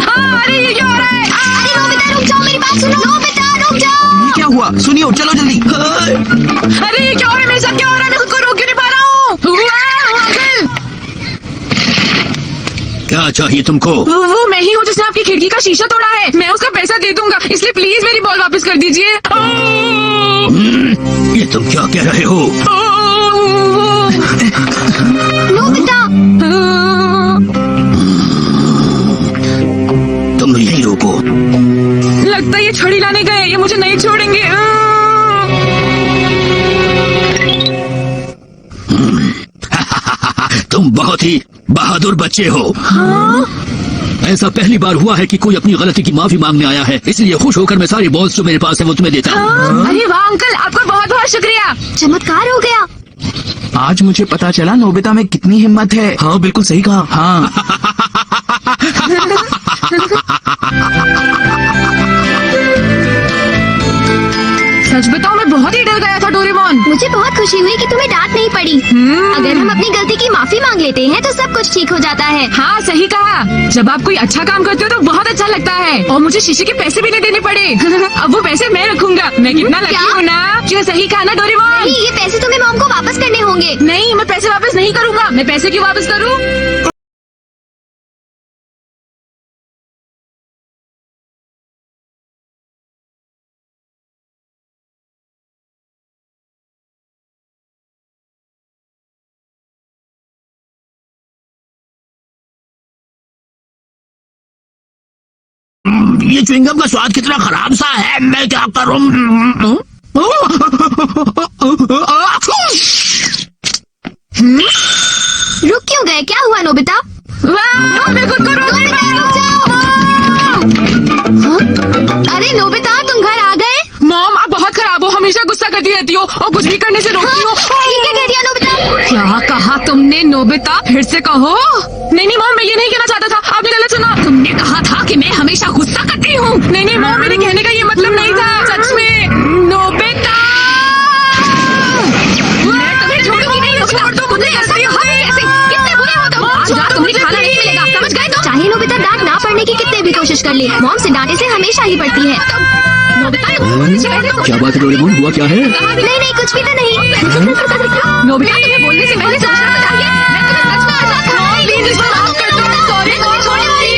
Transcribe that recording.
हाँ, अरे ये क्या हो रहा है? अरे नोबिता रुक जाओ, मेरी बात सुनो। नोबिता रुक जाओ। ये क्या हुआ? सुनियो, चलो जल्दी। अरे ये क्या हो रहा है मेरे साथ? क्या हो रहा है? मैं खुद को रोक क्यों नहीं पा रहा हूँ? अंकल, क्या चाहिए तुमको? वो मैं ही हूँ जिसने आपकी खिड़की का शीशा तोड़ा है। मैं उसका पैसा दे दूंगा, इसलिए प्लीज मेरी बॉल वापस कर दीजिए। ये तुम क्या कह रहे हो? नोबिता तुम यहीं रुको। लगता है ये छड़ी लाने गए, ये मुझे नहीं छोड़ेंगे। तुम बहुत ही बहादुर बच्चे हो। ऐसा पहली बार हुआ है कि कोई अपनी गलती की माफी मांगने आया है, इसलिए खुश होकर मैं सारी बॉल्स जो मेरे पास है वो तुम्हें देता हूँ। अरे वाह अंकल, आपका बहुत बहुत शुक्रिया। चमत्कार हो गया। आज मुझे पता चला नोबिता में कितनी हिम्मत है। हाँ बिल्कुल सही कहा। हाँ। सच बताओ मैं बहुत ही डर गया था डोरेमोन। मुझे बहुत खुशी हुई कि तुम्हें डांट नहीं पड़ी। अगर हम अपनी गलती की माफी मांग लेते हैं तो सब कुछ ठीक हो जाता है। हाँ सही कहा, जब आप कोई अच्छा काम करते हो तो बहुत अच्छा लगता है। और मुझे शीशे के पैसे भी नहीं देने पड़े। अब वो पैसे मैं रखूंगा। मैं कितना लकी क्या? हूँ ना। क्यों सही कहा ना डोरेमोन? नहीं, ये पैसे तुम्हें मॉम को वापस करने होंगे। नहीं, मैं पैसे वापस नहीं करूंगा। मैं पैसे क्यों वापस करूँ? ये च्युइंगम का स्वाद कितना खराब सा है, मैं क्या करूँ? रुक क्यों गए? क्या हुआ नोबिता? वाह, मैं खुद को रोक नहीं पा रहा हूँ। हाँ? अरे नोबिता तुम घर आ गए? मॉम आप बहुत खराब हो, हमेशा गुस्सा करती रहती हो और कुछ भी करने से रोकती हो। ये क्या कह दिया नोबिता? क्या कहा तुमने नोबिता? फिर से कहो। नहीं मॉम, मैं ये नहीं कहना चाहता था, आपने गलत सुना। तुमने कहा था कि मैं हमेशा गुस्सा करती हूँ। नहीं मॉम, मेरे कहने का ये मतलब नहीं था। सच में नोबिता, मैं तुम्हें छोड़ूंगी नहीं। छोड़ दो मुझे। ऐसे कितने बुरे हो तुम। आज रात तुम्हें खाना नहीं मिलेगा, समझ गए तुम? चाहे नोबिता डांट ना पड़ने की कितने भी कोशिश कर ले, मॉम से डांटे से हमेशा ही पड़ती है। क्या बात है डोरेमोन, हुआ क्या है? नहीं कुछ भी तो नहीं। नोबिता तुम्हें बोलने से पहले सोचना तो चाहिए। मैं तुम्हें सच में आजाद करूंगी। प्लीज इसको माफ कर दो। सॉरी, छोड़ो प्लीज।